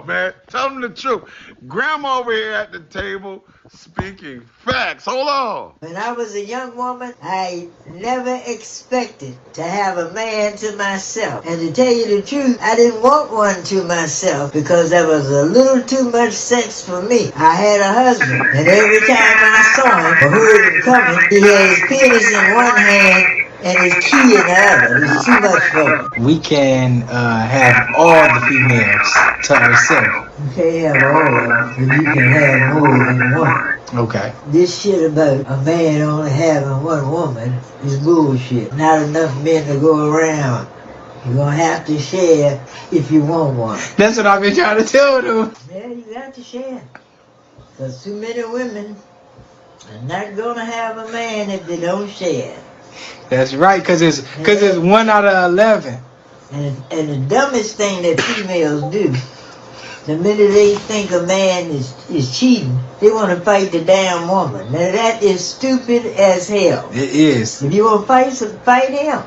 on, man. Tell them the truth. Grandma over here at the table speaking facts. Hold on. When I was a young woman, I never expected to have a man to myself. And to tell you the truth, I didn't want one to myself because there was a little too much sex for me. I had a husband, and every time I saw him or heard him coming, he had his penis in one hand and his key in the other. It was too much for me. We can have all the females to ourselves. You can't have all of them, but you can have more than one. Okay. This shit about a man only having one woman is bullshit. Not enough men to go around. You're gonna have to share if you want one. That's what I've been trying to tell them. Yeah, you got to share. Because too many women are not gonna have a man if they don't share. That's right, because it's 1 out of 11. And the dumbest thing that females do, the minute they think a man is cheating, they want to fight the damn woman. Now that is stupid as hell. It is. If you want to fight, so fight him.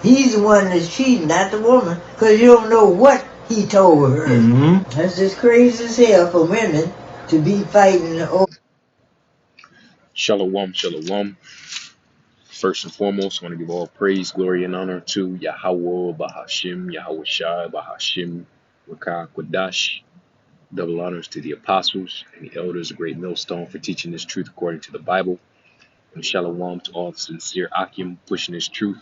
He's the one that's cheating, not the woman, because you don't know what he told her. Mm-hmm. That's just crazy as hell for women to be fighting over. Shalom, shalom. First and foremost, I want to give all praise, glory, and honor to Yahweh, Bahashim, Yahweh Shai, Bahashim, Rakah, Quadash. Double honors to the apostles and the elders, a great millstone for teaching this truth according to the Bible. And shalom to all the sincere Akim pushing this truth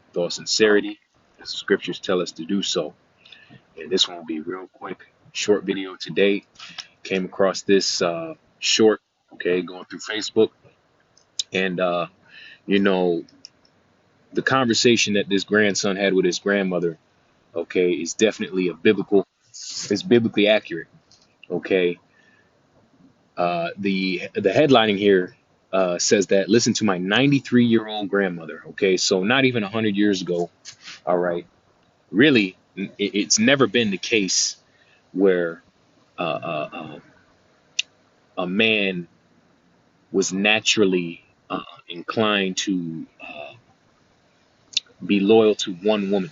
with all sincerity, as the scriptures tell us to do so. And this one will be real quick, short video today. Came across this short, going through Facebook. And, the conversation that this grandson had with his grandmother, is definitely it's biblically accurate. Okay. The headlining here says that listen to my 93-year-old grandmother. Okay, so not even 100 years ago. All right, really, it's never been the case where a man was naturally inclined to be loyal to one woman.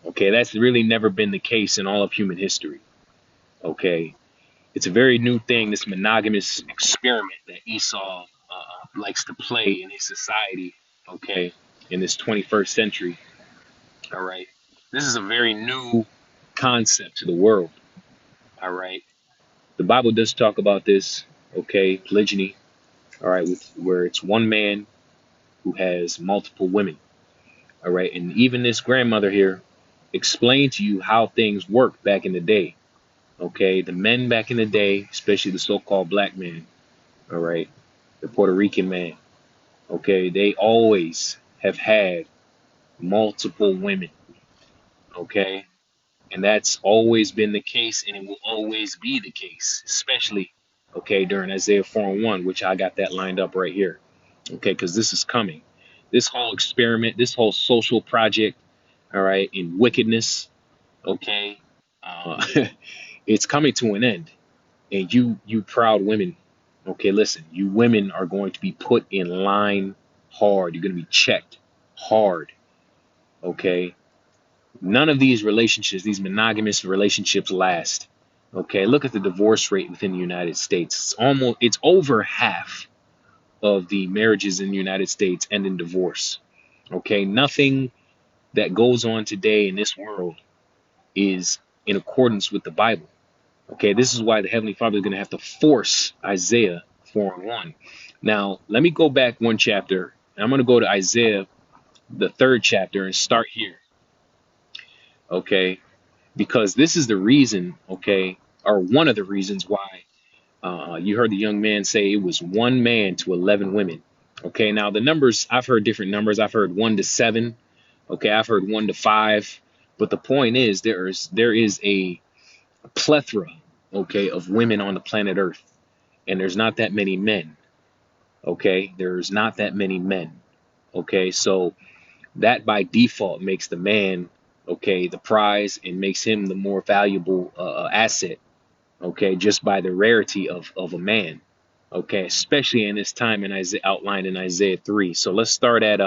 Okay, that's really never been the case in all of human history. Okay, it's a very new thing, this monogamous experiment that Esau likes to play in his society, in this 21st century. All right, this is a very new concept to the world. All right, the Bible does talk about this, polygyny. All right, where it's one man who has multiple women. All right, and even this grandmother here explained to you how things worked back in the day. Okay, the men back in the day, especially the so-called black man, all right, the Puerto Rican man, they always have had multiple women, and that's always been the case, and it will always be the case, especially, during Isaiah 4:1, which I got that lined up right here, because this is coming. This whole experiment, this whole social project, all right, in wickedness, uh, it's coming to an end. And you proud women, listen, you women are going to be put in line hard. You're going to be checked hard. None of these relationships, these monogamous relationships last. Look at the divorce rate within the United States. It's over half of the marriages in the United States end in divorce. Nothing that goes on today in this world is in accordance with the Bible. This is why the Heavenly Father is going to have to force Isaiah 4:1. Now, let me go back one chapter. I'm going to go to Isaiah, the 3rd chapter, and start here. Because this is the reason, or one of the reasons why you heard the young man say it was one man to 11 women. Now the numbers, I've heard different numbers. I've heard 1 to 7. I've heard 1 to 5. But the point is, there is a plethora, of women on the planet Earth, and there's not that many men. There's not that many men. So that by default makes the man, the prize, and makes him the more valuable asset. Just by the rarity of a man. Especially in this time in Isaiah, outlined in Isaiah 3. So let's start at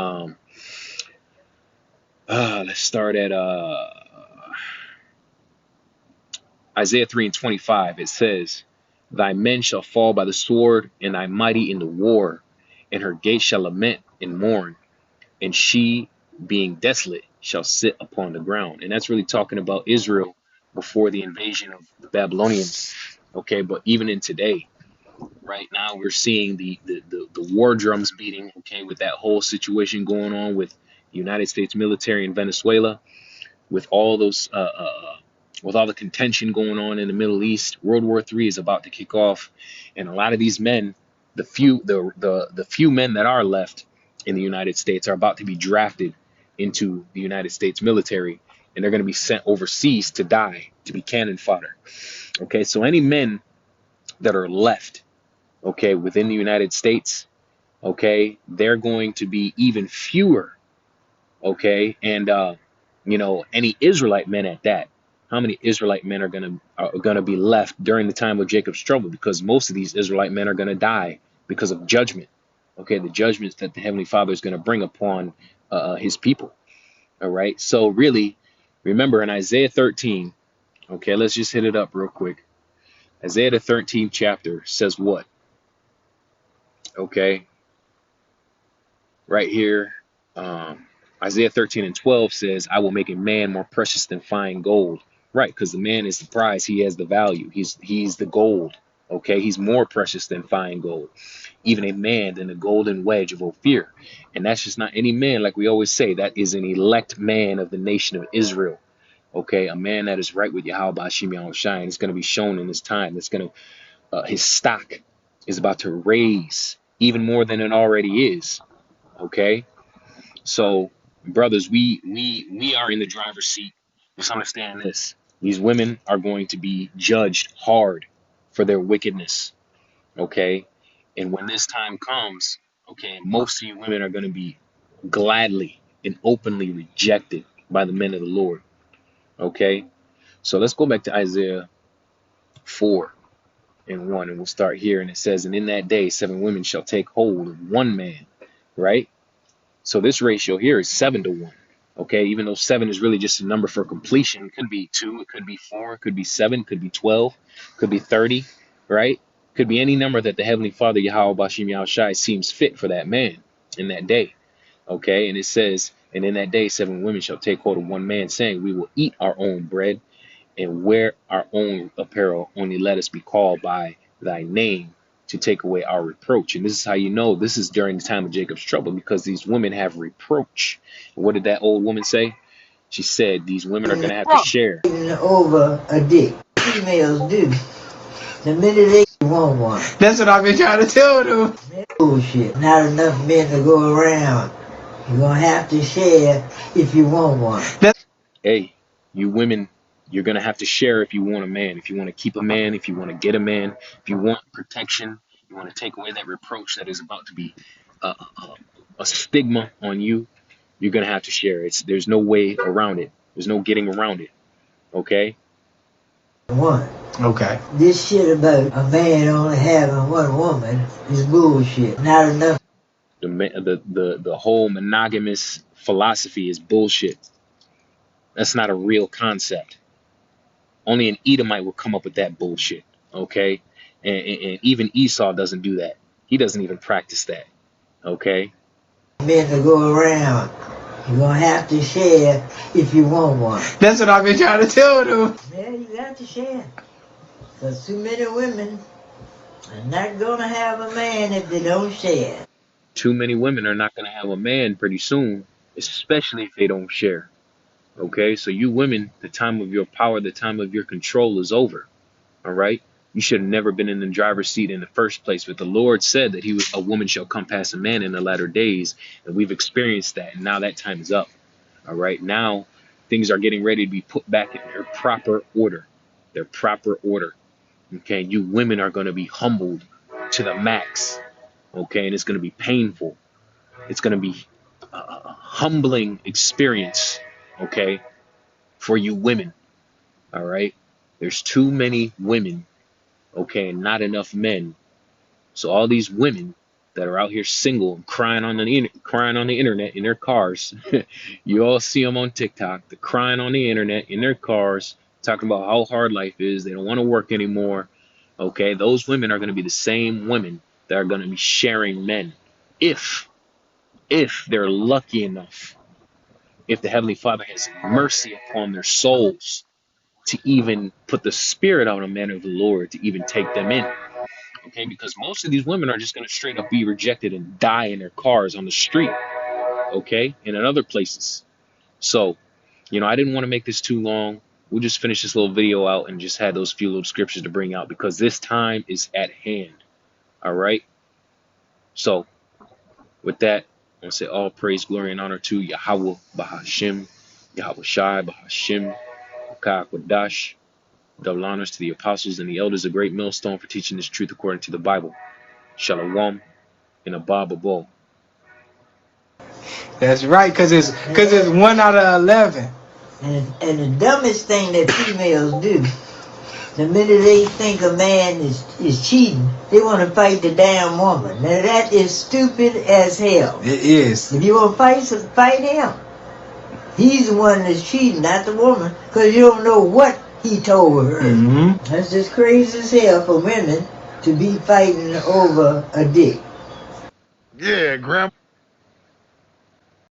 Isaiah 3:25, it says, thy men shall fall by the sword, and thy mighty in the war, and her gates shall lament and mourn, and she, being desolate, shall sit upon the ground. And that's really talking about Israel before the invasion of the Babylonians. Okay, but even in today, right now, we're seeing the war drums beating, okay, with that whole situation going on with the United States military in Venezuela, with all those with all the contention going on in the Middle East. World War III is about to kick off, and a lot of these men, the few men that are left in the United States, are about to be drafted into the United States military, and they're going to be sent overseas to die, to be cannon fodder. Okay, so any men that are left, okay, within the United States, okay, they're going to be even fewer. Okay, and any Israelite men at that. How many Israelite men are gonna be left during the time of Jacob's trouble? Because most of these Israelite men are gonna die because of judgment. Okay, the judgments that the Heavenly Father is gonna bring upon His people. All right. So really, remember in Isaiah 13. Okay, let's just hit it up real quick. Isaiah the 13th chapter says what? Okay, right here. Isaiah 13:12 says, I will make a man more precious than fine gold. Right, because the man is the prize. He has the value. He's the gold. Okay, he's more precious than fine gold. Even a man than the golden wedge of Ophir. And that's just not any man, like we always say. That is an elect man of the nation of Israel. Okay, a man that is right with Yahweh Shem Yahushai. It's going to be shown in this time. It's going to his stock is about to raise even more than it already is. Okay, so brothers, we are in the driver's seat. Just understand this: these women are going to be judged hard for their wickedness. Okay, and when this time comes, okay, most of you women are going to be gladly and openly rejected by the men of the Lord. Okay, so let's go back to Isaiah 4:1, and we'll start here. And it says, "And in that day, 7 women shall take hold of 1 man." Right. So this ratio here is 7 to 1. Okay, even though 7 is really just a number for completion, it could be 2, it could be 4, it could be 7, it could be 12, it could be 30, right? Could be any number that the Heavenly Father Yahweh Bashim Yahushai seems fit for that man in that day. Okay, and it says, and in that day 7 women shall take hold of 1 man, saying, we will eat our own bread and wear our own apparel, only let us be called by thy name to take away our reproach. And this is how you know this is during the time of Jacob's trouble, because these women have reproach. What did that old woman say? She said these women are going to have to share. Over a dick. Females do. The minute they want one. That's what I've been trying to tell them. Bullshit. Not enough men to go around. You're going to have to share if you want one. Hey, you women, you're going to have to share if you want a man. If you want to keep a man, if you want to get a man, if you want protection, you want to take away that reproach that is about to be a stigma on you, you're going to have to share. There's no way around it. There's no getting around it. Okay? One. Okay. This shit about a man only having 1 woman is bullshit. Not enough. The whole monogamous philosophy is bullshit. That's not a real concept. Only an Edomite will come up with that bullshit. Okay? And even Esau doesn't do that. He doesn't even practice that. Okay? Men to go around. You're going to have to share if you want one. That's what I've been trying to tell them. Yeah, you got to share. Because too many women are not going to have a man if they don't share. Too many women are not going to have a man pretty soon, especially if they don't share. Okay? So you women, the time of your power, the time of your control is over. All right? You should have never been in the driver's seat in the first place. But the Lord said that a woman shall come past a man in the latter days. And we've experienced that. And now that time is up. All right. Now things are getting ready to be put back in their proper order. Their proper order. Okay. You women are going to be humbled to the max. Okay. And it's going to be painful. It's going to be a humbling experience. Okay. For you women. All right. There's too many women. Okay, and not enough men. So all these women that are out here single and crying on the internet in their cars, you all see them on TikTok. They're crying on the internet in their cars, talking about how hard life is. They don't want to work anymore. Okay, those women are going to be the same women that are going to be sharing men, if they're lucky enough, if the Heavenly Father has mercy upon their souls to even put the spirit on a man of the Lord to even take them in. Okay, because most of these women are just going to straight up be rejected and die in their cars on the street. Okay, and in other places. So, I didn't want to make this too long. We'll just finish this little video out and just had those few little scriptures to bring out because this time is at hand. All right. So, with that, I want to say all praise, glory, and honor to Yahweh, Bahashim, Yahweh Shai, Bahashim, Kwadash. Double honors to the apostles and the elders of Great Millstone for teaching this truth according to the Bible. Shalom and Abba Bo. That's right, because it's 1 out of 11. And the dumbest thing that females do, the minute they think a man is cheating, they want to fight the damn woman. Now that is stupid as hell. It is. If you want to fight, so fight him. He's the one that's cheating, not the woman, because you don't know what he told her. Mm-hmm. That's just crazy as hell for women to be fighting over a dick. Yeah, Grandma.